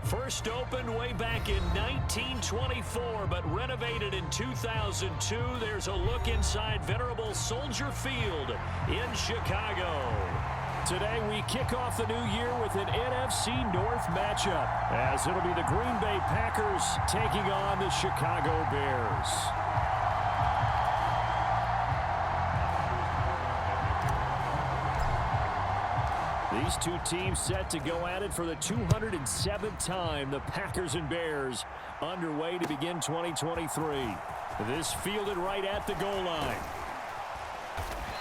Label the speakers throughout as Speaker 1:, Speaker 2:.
Speaker 1: First opened way back in 1924, but renovated in 2002. There's a look inside venerable Soldier Field in Chicago. Today we kick off the new year with an NFC North matchup, as it'll be the Green Bay Packers taking on the Chicago Bears. These two teams set to go at it for the 207th time. The Packers and Bears underway to begin 2023. This fielded right at the goal line.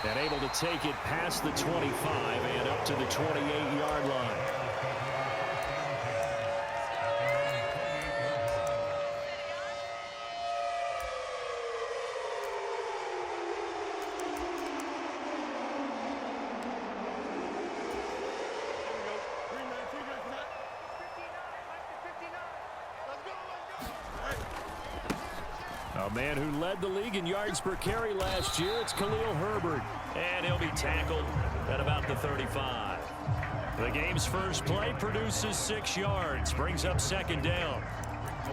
Speaker 1: And able to take it past the 25 and up to the 28-yard line. A man who led the league in yards per carry last year, it's Khalil Herbert. And he'll be tackled at about the 35. The game's first play produces 6 yards, brings up second down.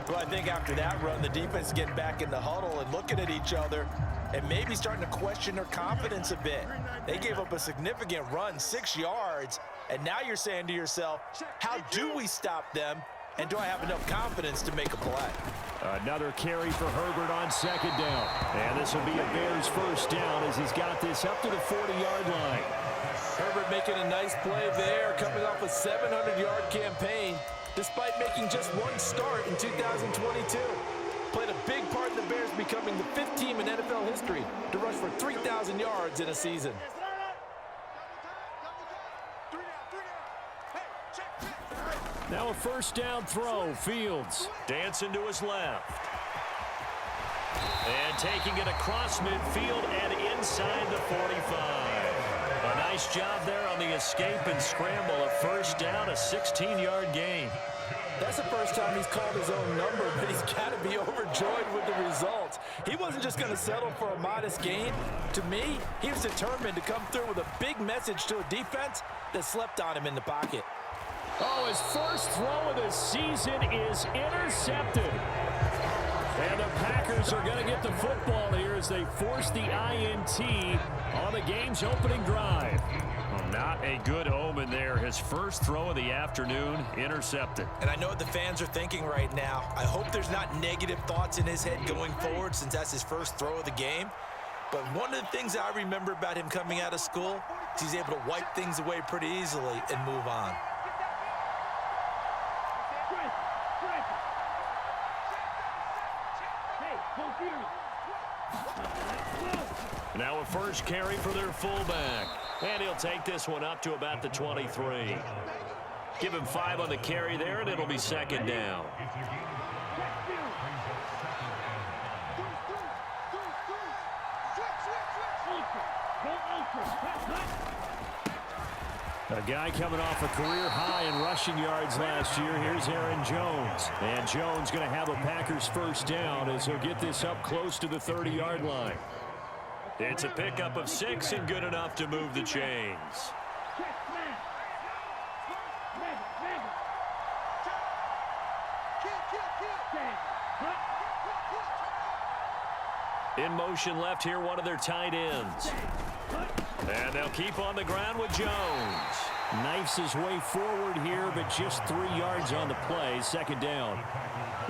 Speaker 2: Well, I think after that run, the defense is getting back in the huddle and looking at each other and maybe starting to question their confidence a bit. They gave up a significant run, 6 yards, and now you're saying to yourself, how do we stop them? And do I have enough confidence to make a play?
Speaker 1: Another carry for Herbert on second down. And this will be a Bears first down as he's got this up to the 40-yard line.
Speaker 2: Herbert making a nice play there, coming off a 700-yard campaign, despite making just one start in 2022. Played a big part in the Bears becoming the 5th team in NFL history to rush for 3,000 yards in a season.
Speaker 1: Now a first down throw. Fields dancing to his left. And taking it across midfield and inside the 45. A nice job there on the escape and scramble. A first down, a 16-yard gain.
Speaker 2: That's the first time he's called his own number, but he's got to be overjoyed with the results. He wasn't just going to settle for a modest gain. To me, he was determined to come through with a big message to a defense that slept on him in the pocket.
Speaker 1: Oh, his first throw of the season is intercepted. And the Packers are going to get the football here as they force the INT on the game's opening drive. Well, not a good omen there. His first throw of the afternoon intercepted.
Speaker 2: And I know what the fans are thinking right now. I hope there's not negative thoughts in his head going forward since that's his first throw of the game. But one of the things I remember about him coming out of school is he's able to wipe things away pretty easily and move on.
Speaker 1: Now a first carry for their fullback. And he'll take this one up to about the 23. Give him 5 on the carry there, and it'll be second down. A guy coming off a career high in rushing yards last year. Here's Aaron Jones. And Jones going to have a Packers first down as he'll get this up close to the 30-yard line. It's a pickup of 6 and good enough to move the chains. In motion left here, one of their tight ends. And they'll keep on the ground with Jones. Knifes his way forward here, but just 3 yards on the play. Second down.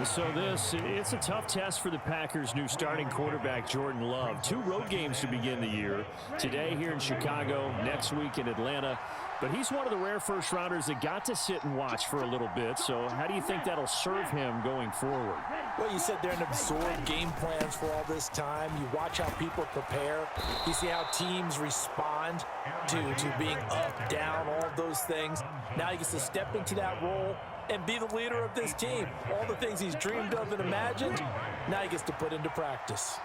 Speaker 1: So it's a tough test for the Packers' new starting quarterback, Jordan Love. 2 road games to begin the year. Today here in Chicago, next week in Atlanta. But he's one of the rare first-rounders that got to sit and watch for a little bit. So how do you think that'll serve him going forward?
Speaker 2: Well, you sit there and absorb game plans for all this time. You watch how people prepare. You see how teams respond to being up, down, all of those things. Now he gets to step into that role and be the leader of this team. All the things he's dreamed of and imagined, now he gets to put into practice.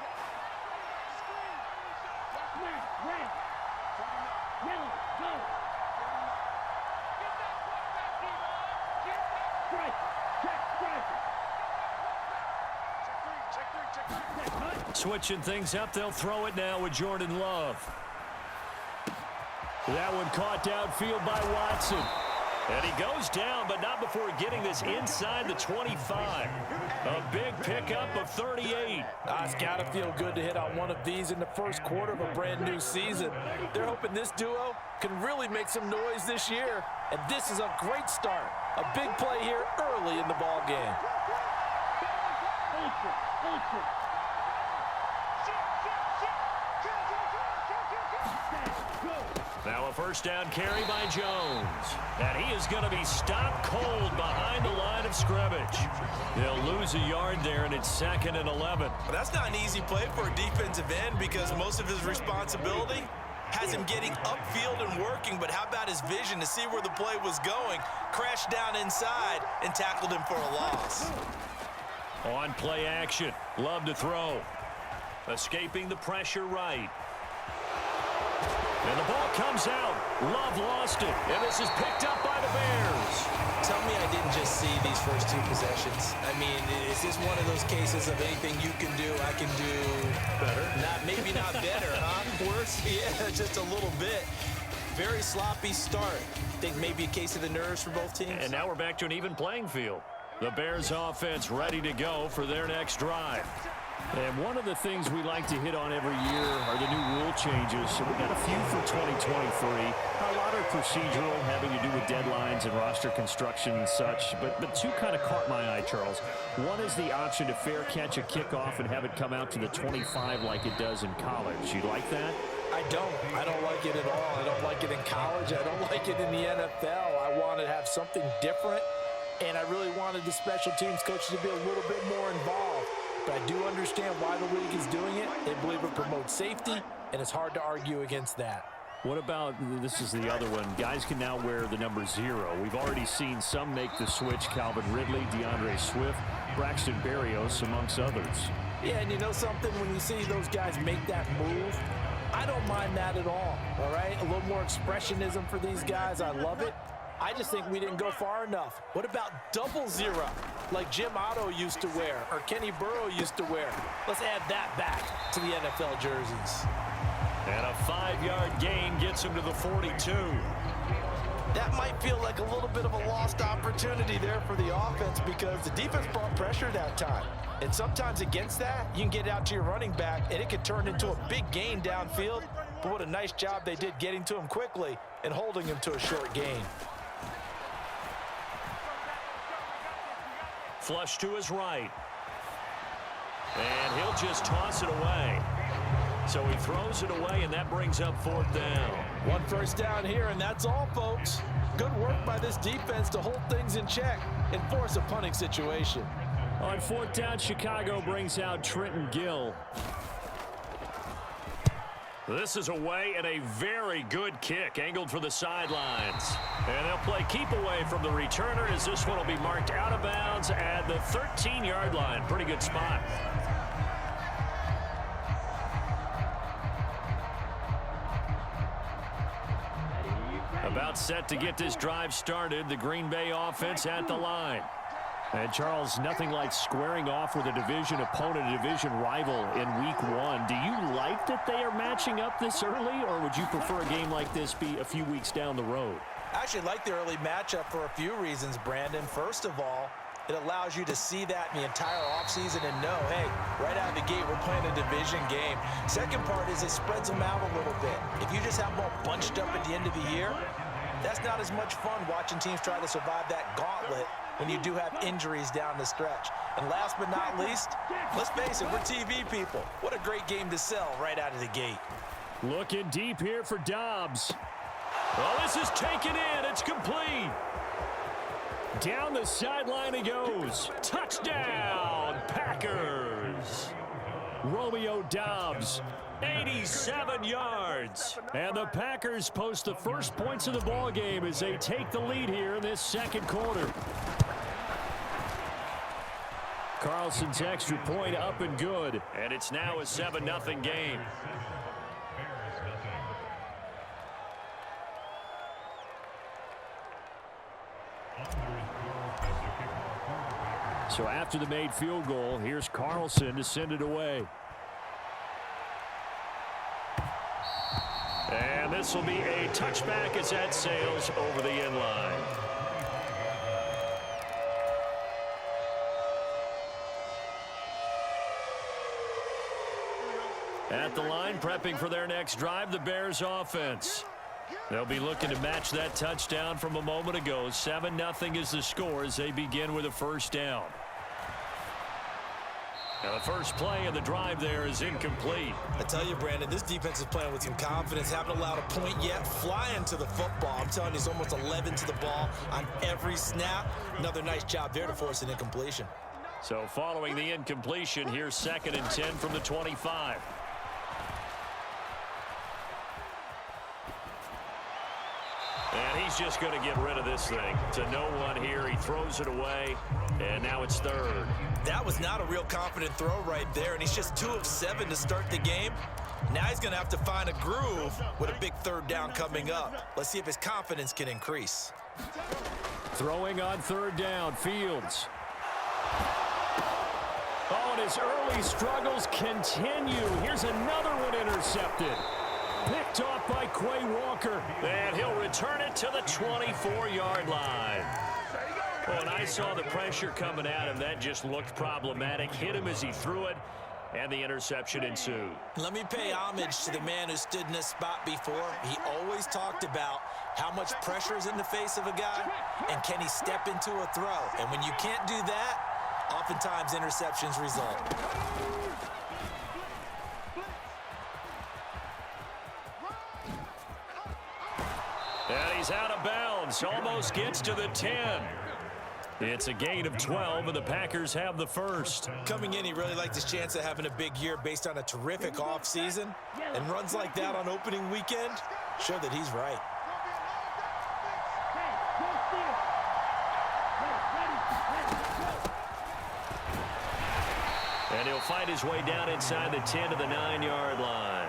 Speaker 1: Switching things up, they'll throw it now with Jordan Love. That one caught downfield by Watson. And he goes down, but not before getting this inside the 25. A big pickup of 38.
Speaker 2: It's got to feel good to hit on one of these in the first quarter of a brand new season. They're hoping this duo can really make some noise this year. And this is a great start. A big play here early in the ball game.
Speaker 1: Now a first down carry by Jones. And he is going to be stopped cold behind the line of scrimmage. They'll lose a yard there, and it's 2nd and 11.
Speaker 3: Well, that's not an easy play for a defensive end because most of his responsibility has him getting upfield and working, but how about his vision to see where the play was going, crashed down inside, and tackled him for a loss.
Speaker 1: On play action, Love to throw. Escaping the pressure right. And the ball comes out. Love lost it, and this is picked up by the Bears.
Speaker 3: Tell me I didn't just see these first two possessions. I mean, is this one of those cases of anything you can do, I can do better? Maybe not better, huh? Worse? Yeah, just a little bit. Very sloppy start. Think maybe a case of the nerves for both teams?
Speaker 1: And now we're back to an even playing field. The Bears offense ready to go for their next drive. And one of the things we like to hit on every year are the new rule changes. So we got a few for 2023. A lot are procedural, having to do with deadlines and roster construction and such. But two kind of caught my eye, Charles. One is the option to fair catch a kickoff and have it come out to the 25 like it does in college. You like that?
Speaker 2: I don't like it at all. I don't like it in college. I don't like it in the NFL. I want to have something different, and I really wanted the special teams coaches to be a little bit more involved. But I do understand why the league is doing it. They believe it promotes safety, and it's hard to argue against that.
Speaker 1: What about, this is the other one, guys can now wear the number 0. We've already seen some make the switch, Calvin Ridley, DeAndre Swift, Braxton Berrios, amongst others.
Speaker 2: Yeah, and you know something? When you see those guys make that move, I don't mind that at all right? A little more expressionism for these guys. I love it. I just think we didn't go far enough. What about 00, like Jim Otto used to wear or Kenny Burrow used to wear? Let's add that back to the NFL jerseys.
Speaker 1: And a 5-yard gain gets him to the 42.
Speaker 2: That might feel like a little bit of a lost opportunity there for the offense because the defense brought pressure that time. And sometimes against that, you can get out to your running back, and it could turn into a big gain downfield. But what a nice job they did getting to him quickly and holding him to a short gain.
Speaker 1: Flush to his right. And he'll just toss it away. So he throws it away, and that brings up 4th down.
Speaker 2: One first down here, and that's all, folks. Good work by this defense to hold things in check and force a punting situation.
Speaker 1: On 4th down, Chicago brings out Trenton Gill. This is away and a very good kick, angled for the sidelines. And they'll play keep away from the returner as this one will be marked out of bounds at the 13-yard line. Pretty good spot. About set to get this drive started, the Green Bay offense at the line. And, Charles, nothing like squaring off with a division opponent, a division rival in Week 1. Do you like that they are matching up this early, or would you prefer a game like this be a few weeks down the road?
Speaker 2: I actually like the early matchup for a few reasons, Brandon. First of all, it allows you to see that in the entire offseason and know, hey, right out of the gate, we're playing a division game. Second part is it spreads them out a little bit. If you just have them all bunched up at the end of the year, that's not as much fun watching teams try to survive that gauntlet when you do have injuries down the stretch. And last but not least, let's face it, we're TV people. What a great game to sell right out of the gate.
Speaker 1: Looking deep here for Dobbs. Well, this is taken in. It's complete. Down the sideline he goes. Touchdown, Packers. Romeo Dobbs, 87 yards. And the Packers post the first points of the ball game as they take the lead here in this second quarter. Carlson's extra point up and good. And it's now a 7-0 game. So after the made field goal, here's Carlson to send it away. And this will be a touchback as that sails over the end line. At the line, prepping for their next drive, the Bears offense. They'll be looking to match that touchdown from a moment ago. 7-0 is the score as they begin with a first down. Now the first play of the drive there is incomplete.
Speaker 3: I tell you, Brandon, this defense is playing with some confidence. Haven't allowed a point yet. Flying to the football. I'm telling you, he's almost 11 to the ball on every snap. Another nice job there to force an incompletion.
Speaker 1: So following the incompletion, here's 2nd and 10 from the 25. And he's just going to get rid of this thing. To no one here. He throws it away, and now it's 3rd.
Speaker 3: That was not a real confident throw right there, and he's just 2 of 7 to start the game. Now he's going to have to find a groove with a big 3rd down coming up. Let's see if his confidence can increase.
Speaker 1: Throwing on 3rd down, Fields. Oh, and his early struggles continue. Here's another one intercepted. Picked off by Quay Walker. And he'll return it to the 24-yard line. Well, and I saw the pressure coming at him. That just looked problematic. Hit him as he threw it, and the interception ensued.
Speaker 3: Let me pay homage to the man who stood in this spot before. He always talked about how much pressure is in the face of a guy, and can he step into a throw. And when you can't do that, oftentimes interceptions result.
Speaker 1: And he's out of bounds. Almost gets to the 10. It's a gain of 12, and the Packers have the first.
Speaker 3: Coming in, he really liked his chance of having a big year based on a terrific offseason. And runs like that on opening weekend show that he's right.
Speaker 1: And he'll fight his way down inside the 10 to the 9-yard line.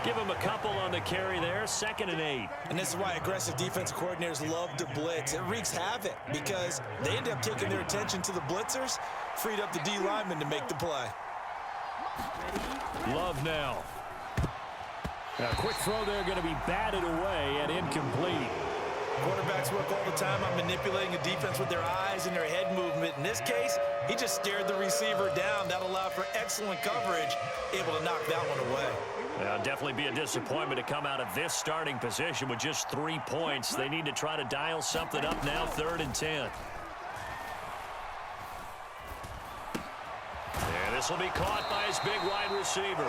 Speaker 1: Give him a couple on the carry there, 2nd and 8.
Speaker 3: And this is why aggressive defensive coordinators love to blitz. It wreaks havoc because they end up taking their attention to the blitzers, freed up the D lineman to make the play.
Speaker 1: Love now. A quick throw there going to be batted away and incomplete.
Speaker 3: Quarterbacks work all the time on manipulating a defense with their eyes and their head movement. In this case, he just stared the receiver down. That allowed for excellent coverage, able to knock that one away.
Speaker 1: Definitely be a disappointment to come out of this starting position with just 3 points. They need to try to dial something up now, 3rd and 10. And this will be caught by his big wide receiver.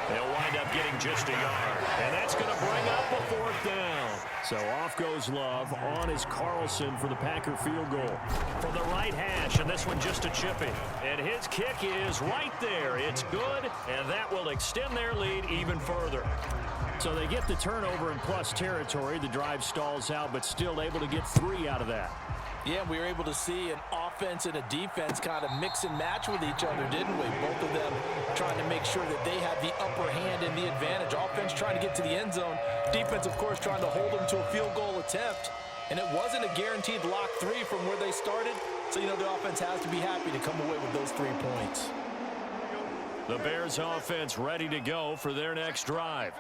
Speaker 1: They'll wind up getting just a yard. And that's going to bring up a 4th down. So off goes Love. On is Carlson for the Packer field goal. From the right hash, and this one just a chipping. And his kick is right there. It's good, and that will extend their lead even further. So they get the turnover in plus territory. The drive stalls out, but still able to get 3 out of that.
Speaker 2: Yeah, we were able to see an offense and a defense kind of mix and match with each other, didn't we? Both of them trying to make sure that they had the upper hand and the advantage. Offense trying to get to the end zone. Defense, of course, trying to hold them to a field goal attempt. And it wasn't a guaranteed lock 3 from where they started. So, you know, the offense has to be happy to come away with those 3 points.
Speaker 1: The Bears offense ready to go for their next drive.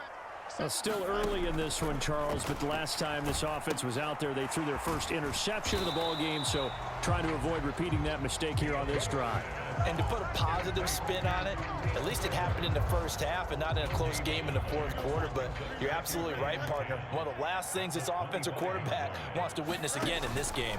Speaker 1: Still early in this one, Charles, but the last time this offense was out there, they threw their first interception of the ball game, so trying to avoid repeating that mistake here on this drive.
Speaker 2: And to put a positive spin on it, at least it happened in the first half and not in a close game in the 4th quarter, but you're absolutely right, partner. One of the last things this offensive quarterback wants to witness again in this game.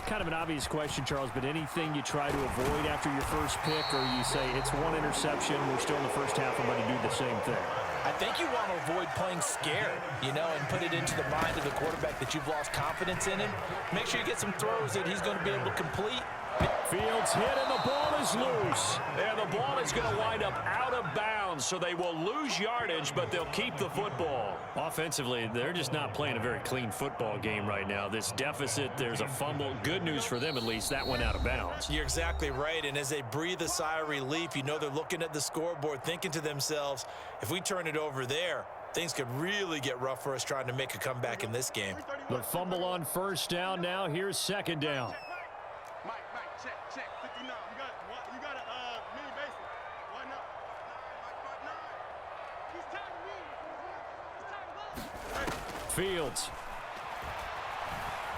Speaker 1: Kind of an obvious question, Charles, but anything you try to avoid after your first pick, or you say it's one interception, we're still in the first half, I'm going to do the same thing?
Speaker 2: I think you want to avoid playing scared, you know, and put it into the mind of the quarterback that you've lost confidence in him. Make sure you get some throws that he's going to be able to complete.
Speaker 1: Fields hit, and the ball is loose. And the ball is going to wind up out of bounds, so they will lose yardage, but they'll keep the football. Offensively, they're just not playing a very clean football game right now. This deficit, there's a fumble. Good news for them, at least. That went out of bounds.
Speaker 3: You're exactly right, and as they breathe a sigh of relief, you know they're looking at the scoreboard, thinking to themselves, if we turn it over there, things could really get rough for us trying to make a comeback in this game.
Speaker 1: The fumble on first down now. Here's 2nd down.
Speaker 4: Check, 59. You got a mini basic. Why not? He's tagging me.
Speaker 1: Fields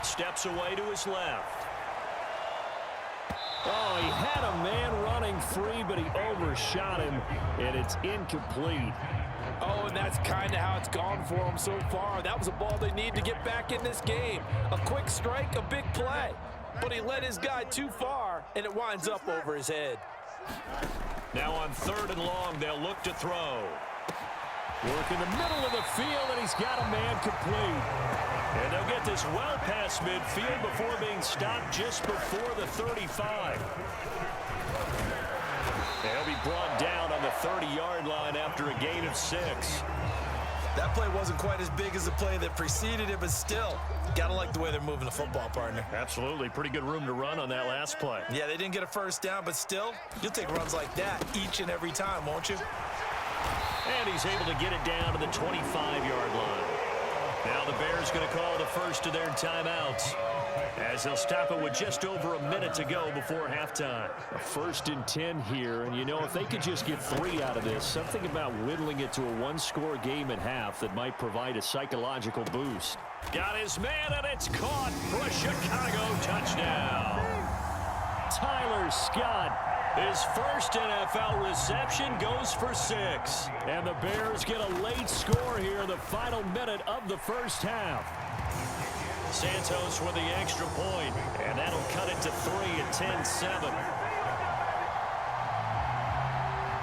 Speaker 1: steps away to his left. Oh, he had a man running free, but he overshot him, and it's incomplete.
Speaker 2: Oh, and that's kind of how it's gone for them so far. That was a ball they need to get back in this game. A quick strike, a big play. But he led his guy too far, and it winds up over his head.
Speaker 1: Now on 3rd and long, they'll look to throw. Work in the middle of the field, and he's got a man complete. And they'll get this well past midfield before being stopped just before the 35. They'll be brought down on the 30-yard line after a gain of 6.
Speaker 3: That play wasn't quite as big as the play that preceded it, but still, gotta like the way they're moving the football, partner.
Speaker 1: Absolutely. Pretty good room to run on that last play.
Speaker 3: Yeah, they didn't get a first down, but still, you'll take runs like that each and every time, won't you?
Speaker 1: And he's able to get it down to the 25-yard line. Now the Bears going to call the first of their timeouts, as they'll stop it with just over a minute to go before halftime. A 1st and 10 here, and you know, if they could just get 3 out of this, something about whittling it to a 1-score game at half that might provide a psychological boost. Got his man, and it's caught for a Chicago touchdown. Tyler Scott, his first NFL reception, goes for 6. And the Bears get a late score here in the final minute of the first half. Santos with the extra point, and that'll cut it to 3 at 10-7.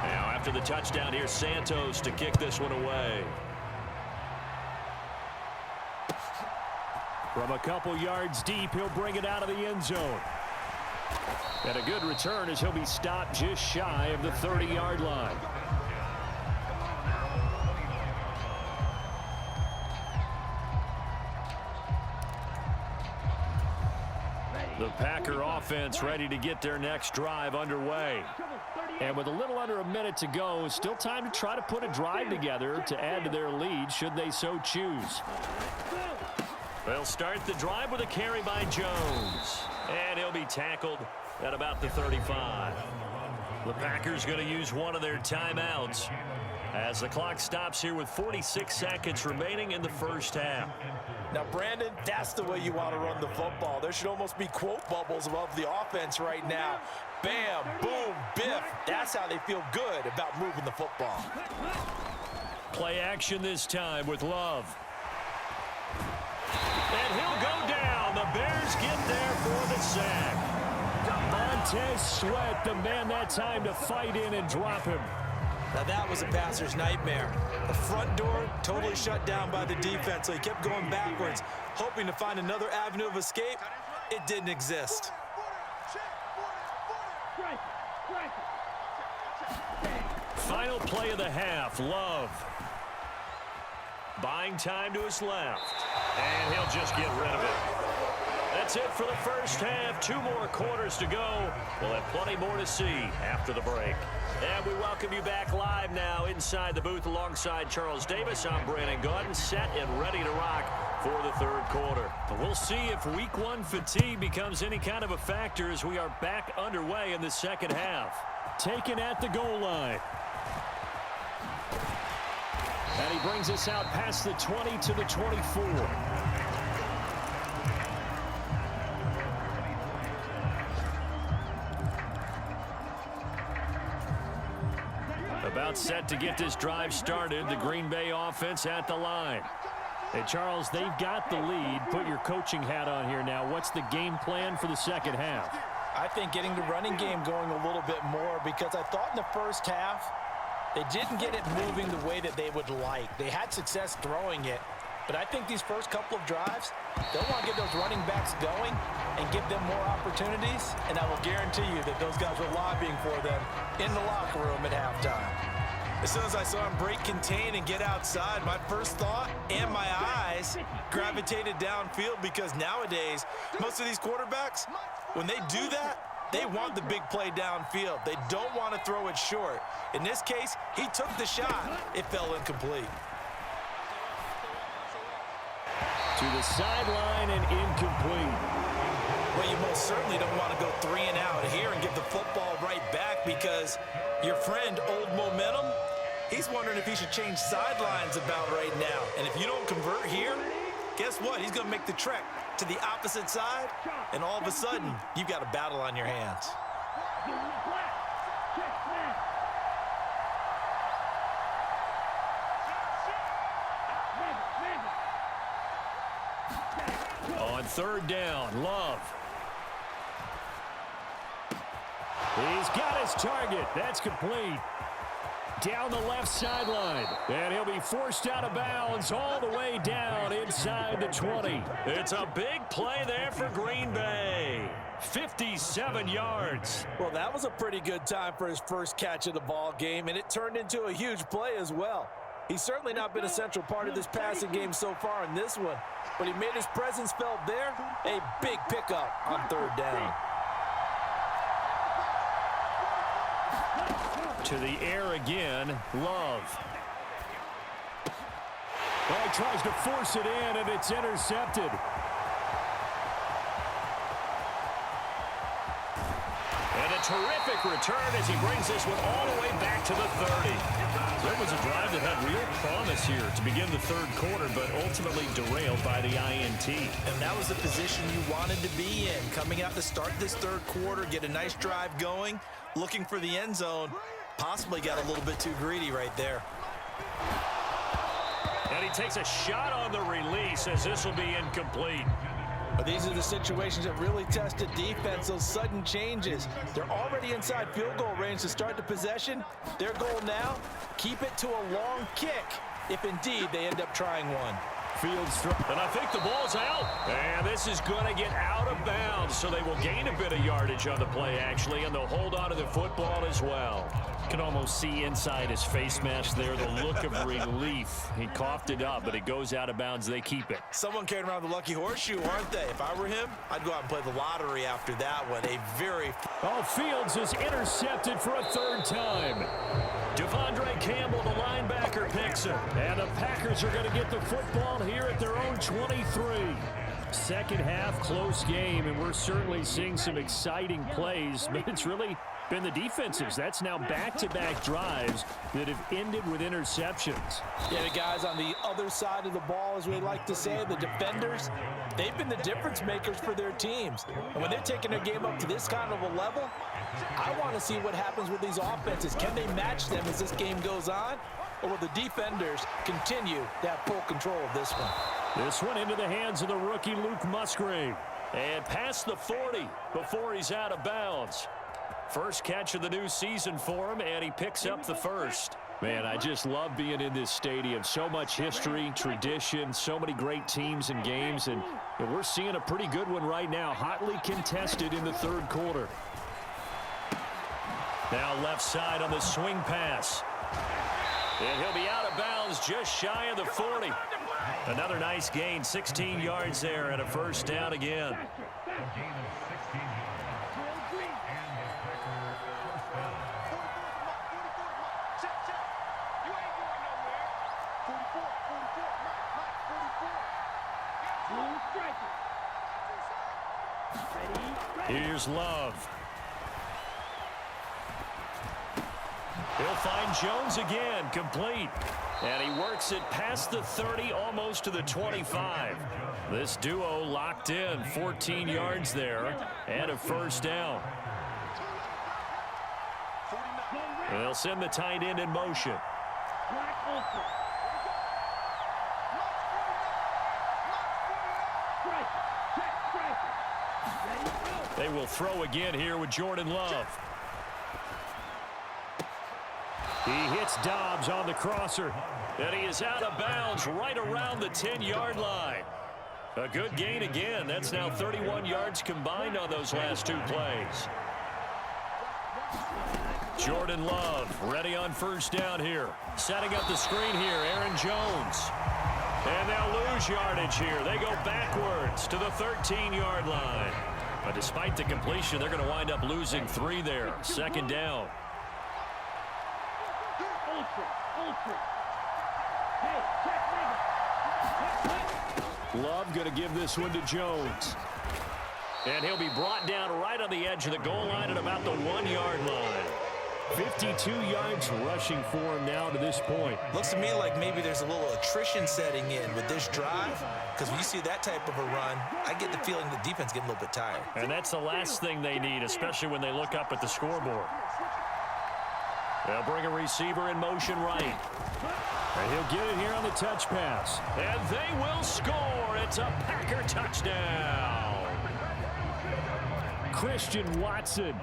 Speaker 1: Now after the touchdown, here's Santos to kick this one away. From a couple yards deep, he'll bring it out of the end zone. And a good return as he'll be stopped just shy of the 30-yard line. The Packer offense ready to get their next drive underway. And with a little under a minute to go, still time to try to put a drive together to add to their lead should they so choose. They'll start the drive with a carry by Jones. And he'll be tackled at about the 35. The Packers going to use one of their timeouts as the clock stops here with 46 seconds remaining in the first half.
Speaker 2: Now, Brandon, that's the way you want to run the football. There should almost be quote bubbles above the offense right now. Bam, boom, biff. That's how they feel good about moving the football.
Speaker 1: Play action this time with Love. And he'll go down. The Bears get there for the sack. Montez Sweat, the man that time to fight in and drop him.
Speaker 3: Now that was a passer's nightmare. The front door totally shut down by the defense, so he kept going backwards, hoping to find another avenue of escape. It didn't exist.
Speaker 1: Final play of the half, Love. Buying time to his left. And he'll just get rid of it. That's it for the first half. 2 more quarters to go. We'll have plenty more to see after the break. And we welcome you back live now inside the booth alongside Charles Davis. I'm Brandon Gaudin, set and ready to rock for the 3rd quarter. But we'll see if week 1 fatigue becomes any kind of a factor as we are back underway in the second half. Taken at the goal line. And he brings us out past the 20 to the 24. About set to get this drive started. The Green Bay offense at the line. Hey, Charles, they've got the lead. Put your coaching hat on here now. What's the game plan for the second half?
Speaker 2: I think getting the running game going a little bit more, because I thought in the first half they didn't get it moving the way that they would like. They had success throwing it, but I think these first couple of drives, they'll want to get those running backs going and give them more opportunities, and I will guarantee you that those guys were lobbying for them in the locker room at halftime.
Speaker 3: As soon as I saw him break contain and get outside, my first thought and my eyes gravitated downfield, because nowadays, most of these quarterbacks, when they do that, they want the big play downfield. They don't want to throw it short. In this case, he took the shot. It fell incomplete.
Speaker 1: To the sideline and incomplete.
Speaker 3: Well, you most certainly don't want to go 3 and out here and give the football right back, because your friend, Old Momentum, he's wondering if he should change sidelines about right now. And if you don't convert here, guess what? He's going to make the trek to the opposite side, and all of a sudden, you've got a battle on your hands.
Speaker 1: On third down, Love. He's got his target. That's complete. Down the left sideline. And he'll be forced out of bounds all the way down inside the 20. It's a big play there for Green Bay. 57 yards.
Speaker 2: Well, that was a pretty good time for his first catch of the ball game, and it turned into a huge play as well. He's certainly not been a central part of this passing game so far in this one, but he made his presence felt there. A big pickup on third down.
Speaker 1: To the air again, Love. Well, he tries to force it in, and it's intercepted. And a terrific return as he brings this one all the way back to the 30. That was a drive that had real promise here to begin the third quarter, but ultimately derailed by the INT.
Speaker 3: And that was the position you wanted to be in. Coming out to start this third quarter, get a nice drive going, looking for the end zone. Possibly got a little bit too greedy right there.
Speaker 1: And he takes a shot on the release as this will be incomplete.
Speaker 2: But these are the situations that really test a defense, those sudden changes. They're already inside field goal range to start the possession. Their goal now, keep it to a long kick, if indeed they end up trying one.
Speaker 1: Fields throw, and I think the ball's out. And this is going to get out of bounds, so they will gain a bit of yardage on the play, actually, and they'll hold on to the football as well. You can almost see inside his face mask there the look of relief. He coughed it up, but it goes out of bounds. They keep it.
Speaker 3: Someone carried around the lucky horseshoe, aren't they? If I were him, I'd go out and play the lottery after that one. A very...
Speaker 1: Oh, Fields is intercepted for a third time. Devondre Campbell, the linebacker, picks it. And the Packers are going to get the football here at their own 23. Second half, close game, and we're certainly seeing some exciting plays, but it's really been the defensives. That's now back-to-back drives that have ended with interceptions.
Speaker 2: Yeah, the guys on the other side of the ball, as we like to say, the defenders, they've been the difference makers for their teams. And when they're taking their game up to this kind of a level, I want to see what happens with these offenses. Can they match them as this game goes on? Or will the defenders continue to have full control of this one?
Speaker 1: This one into the hands of the rookie Luke Musgrave. And past the 40 before he's out of bounds. First catch of the new season for him, and he picks up the first. Man, I just love being in this stadium. So much history, tradition, so many great teams and games, and we're seeing a pretty good one right now, hotly contested in the third quarter. Now left side on the swing pass. And he'll be out of bounds just shy of the 40. Another nice gain, 16 yards there, and a first down again. Here's Love. He'll find Jones again, complete. And he works it past the 30, almost to the 25. This duo locked in, 14 yards there, and a first down. They'll send the tight end in motion. They will throw again here with Jordan Love. He hits Dobbs on the crosser, and he is out of bounds right around the 10-yard line. A good gain again. That's now 31 yards combined on those last two plays. Jordan Love ready on first down here. Setting up the screen here, Aaron Jones. And they'll lose yardage here. They go backwards to the 13-yard line. But despite the completion, they're going to wind up losing 3 there. Second down. Love going to give this one to Jones. And he'll be brought down right on the edge of the goal line at about the 1-yard line. 52 yards rushing for him now to this point.
Speaker 3: Looks to me like maybe there's a little attrition setting in with this drive, because when you see that type of a run, I get the feeling the defense getting a little bit tired.
Speaker 1: And that's the last thing they need, especially when they look up at the scoreboard. They'll bring a receiver in motion right. And he'll get it here on the touch pass. And they will score. It's a Packer touchdown. Christian Watson.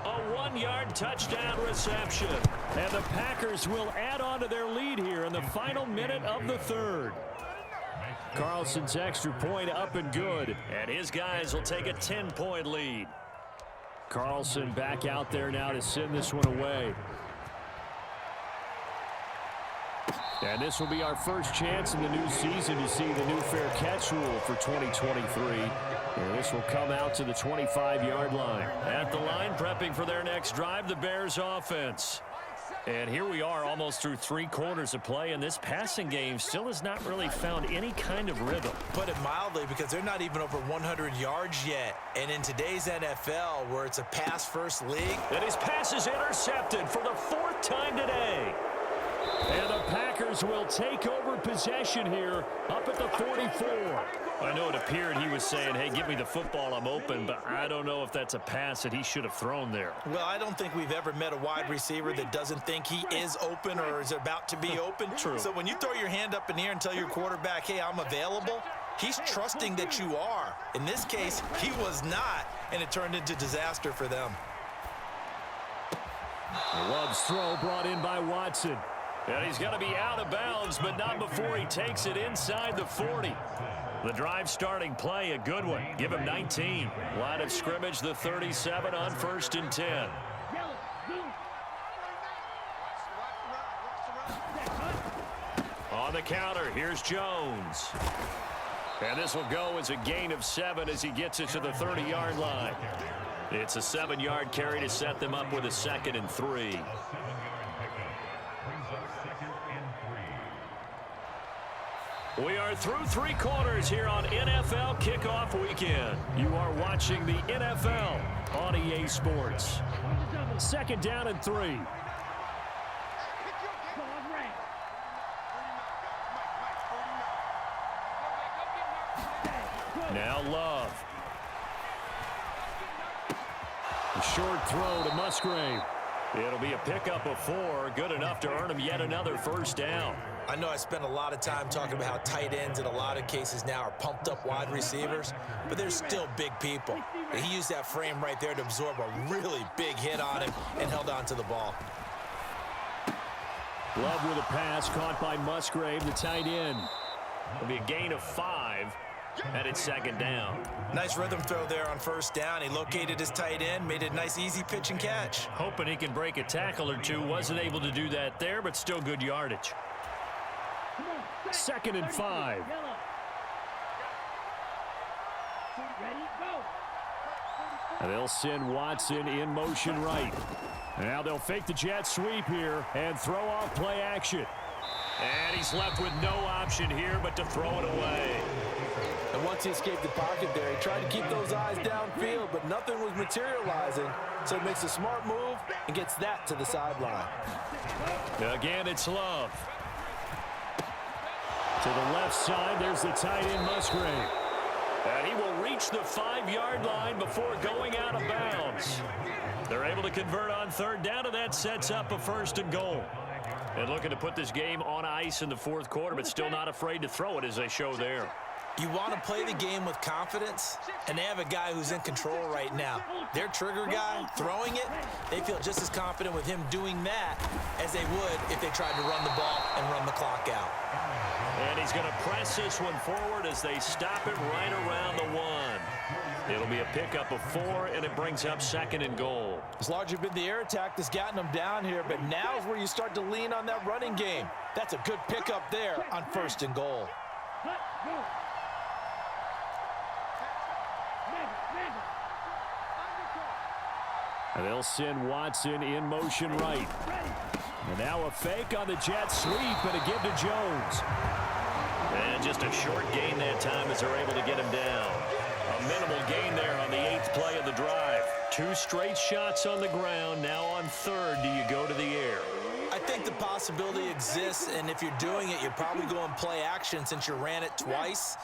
Speaker 1: A 1-yard touchdown reception. And the Packers will add on to their lead here in the final minute of the third. Carlson's extra point up and good. And his guys will take a 10-point lead. Carlson back out there now to send this one away. And this will be our first chance in the new season to see the new fair catch rule for 2023. And this will come out to the 25-yard line. At the line, prepping for their next drive, the Bears offense. And here we are almost through 3 quarters of play, and this passing game still has not really found any kind of rhythm.
Speaker 3: Put it mildly, because they're not even over 100 yards yet. And in today's NFL, where it's a pass-first league.
Speaker 1: And his pass is intercepted for the 4th time today. And the Packers will take over possession here up at the 44. I know it appeared he was saying, hey, give me the football, I'm open, but I don't know if that's a pass that he should have thrown there.
Speaker 3: Well, I don't think we've ever met a wide receiver that doesn't think he is open or is about to be open.
Speaker 1: True.
Speaker 3: So when you throw your hand up in the air and tell your quarterback, hey, I'm available, he's trusting that you are. In this case, he was not, and it turned into disaster for them.
Speaker 1: Love's throw brought in by Watson. And he's got to be out of bounds, but not before he takes it inside the 40. The drive starting play, a good one. Give him 19. Line of scrimmage, the 37 on 1st and 10. On the counter, here's Jones. And this will go as a gain of 7 as he gets it to the 30-yard line. It's a 7-yard carry to set them up with a 2nd and 3. We are through 3 quarters here on NFL Kickoff Weekend. You are watching the NFL on EA Sports. 2nd down and 3. Now Love. A short throw to Musgrave. It'll be a pickup of 4, good enough to earn him yet another 1st down.
Speaker 3: I know I spent a lot of time talking about how tight ends in a lot of cases now are pumped up wide receivers, but they're still big people. He used that frame right there to absorb a really big hit on him and held on to the ball.
Speaker 1: Love with a pass caught by Musgrave, the tight end. It'll be a gain of 5. And it's 2nd down.
Speaker 3: Nice rhythm throw there on 1st down. He located his tight end, made it a nice easy pitch and catch.
Speaker 1: Hoping he can break a tackle or 2. Wasn't able to do that there, but still good yardage. 2nd and 5. And they'll send Watson in motion right. Now they'll fake the jet sweep here and throw off play action. And he's left with no option here but to throw it away.
Speaker 2: And once he escaped the pocket there, he tried to keep those eyes downfield, but nothing was materializing. So he makes a smart move and gets that to the sideline.
Speaker 1: Again, it's Love. To the left side, there's the tight end Musgrave. And he will reach the 5-yard line before going out of bounds. They're able to convert on 3rd down, and that sets up a 1st and goal. And looking to put this game on ice in the 4th quarter, but still not afraid to throw it as they show there.
Speaker 3: You want to play the game with confidence, and they have a guy who's in control right now. Their trigger guy throwing it, they feel just as confident with him doing that as they would if they tried to run the ball and run the clock out.
Speaker 1: And he's going to press this one forward as they stop it right around the 1. It'll be a pickup of 4, and it brings up 2nd and goal.
Speaker 2: It's largely been the air attack that's gotten them down here, but now is where you start to lean on that running game. That's a good pickup there on 1st and goal.
Speaker 1: And they'll send Watson in motion right. And now a fake on the jet sweep and a give to Jones. And just a short gain that time as they're able to get him down. A minimal gain there on the 8th play of the drive. 2 straight shots on the ground. Now on 3rd, do you go to the air?
Speaker 3: I think the possibility exists, and if you're doing it, you're probably going play action since you ran it twice.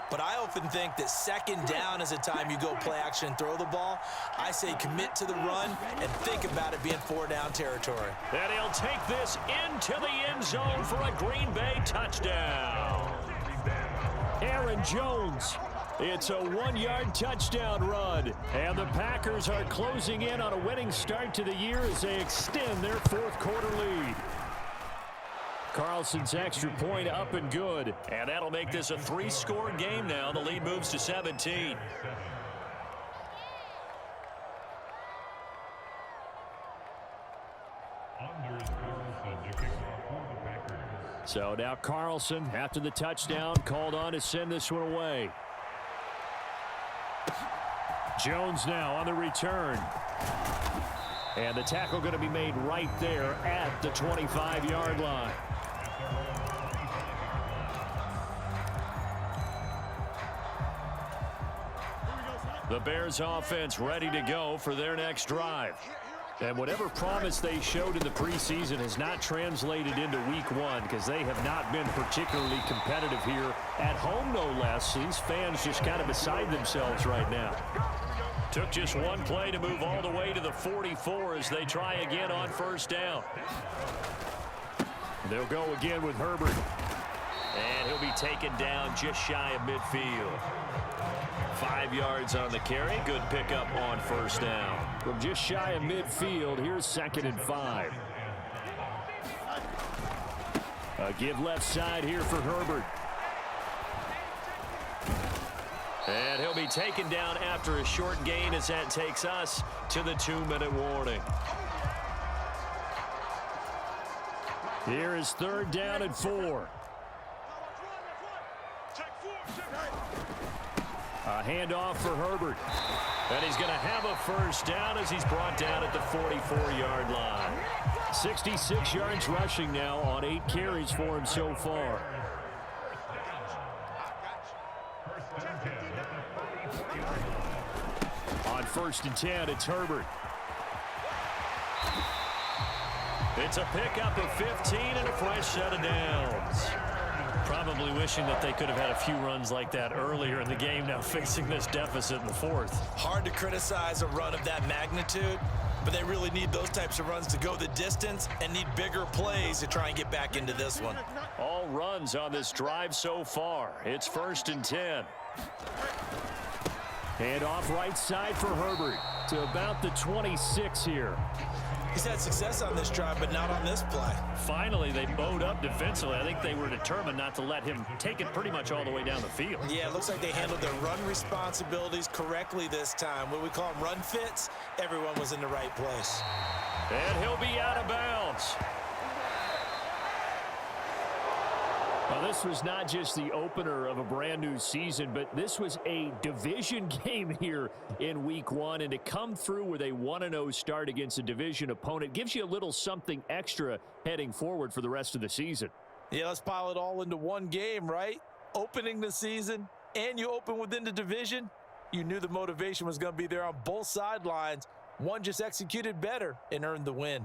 Speaker 3: But I often think that 2nd down is the time you go play action and throw the ball. I say commit to the run and think about it being 4-down territory.
Speaker 1: And he'll take this into the end zone for a Green Bay touchdown. Aaron Jones. It's a 1-yard touchdown run. And the Packers are closing in on a winning start to the year as they extend their 4th quarter lead. Carlson's extra point up and good. And that'll make this a 3-score game now. The lead moves to 17. So now Carlson, after the touchdown, called on to send this one away. Jones now on the return. And the tackle going to be made right there at the 25-yard line. The Bears offense ready to go for their next drive. And whatever promise they showed in the preseason has not translated into week 1 because they have not been particularly competitive here at home, no less. These fans just kind of beside themselves right now. Took just one play to move all the way to the 44 as they try again on 1st down. They'll go again with Herbert. And he'll be taken down just shy of midfield. 5 yards on the carry. Good pickup on 1st down. From just shy of midfield, here's 2nd and 5. A give left side here for Herbert. And he'll be taken down after a short gain as that takes us to the 2-minute warning. Here is 3rd down and 4. A handoff for Herbert. And he's going to have a 1st down as he's brought down at the 44-yard line. 66 yards rushing now on 8 carries for him so far. On 1st and 10, it's Herbert. It's a pickup of 15 and a fresh set of downs. Probably wishing that they could have had a few runs like that earlier in the game, now facing this deficit in the 4th.
Speaker 3: Hard to criticize a run of that magnitude, but they really need those types of runs to go the distance and need bigger plays to try and get back into this one.
Speaker 1: All runs on this drive so far. It's 1st and 10. And off right side for Herbert to about the 26 here.
Speaker 3: He's had success on this drive, but not on this play.
Speaker 1: Finally, they bowed up defensively. I think they were determined not to let him take it pretty much all the way down the field.
Speaker 3: Yeah, it looks like they handled their run responsibilities correctly this time. When we call them run fits, everyone was in the right place.
Speaker 1: And he'll be out of bounds. Well, this was not just the opener of a brand new season, but this was a division game here in week 1. And to come through with a 1-0 start against a division opponent gives you a little something extra heading forward for the rest of the season.
Speaker 2: Yeah, let's pile it all into one game, right? Opening the season, and you open within the division. You knew the motivation was going to be there on both sidelines. One just executed better and earned the win.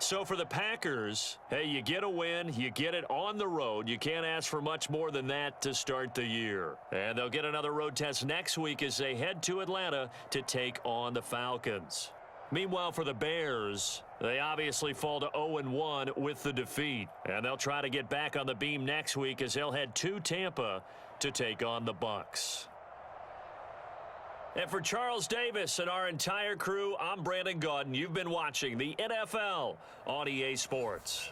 Speaker 1: So for the Packers, hey, you get a win, you get it on the road. You can't ask for much more than that to start the year. And they'll get another road test next week as they head to Atlanta to take on the Falcons. Meanwhile, for the Bears, they obviously fall to 0-1 with the defeat. And they'll try to get back on the beam next week as they'll head to Tampa to take on the Bucs. And for Charles Davis and our entire crew, I'm Brandon Gaudin. You've been watching the NFL on EA Sports.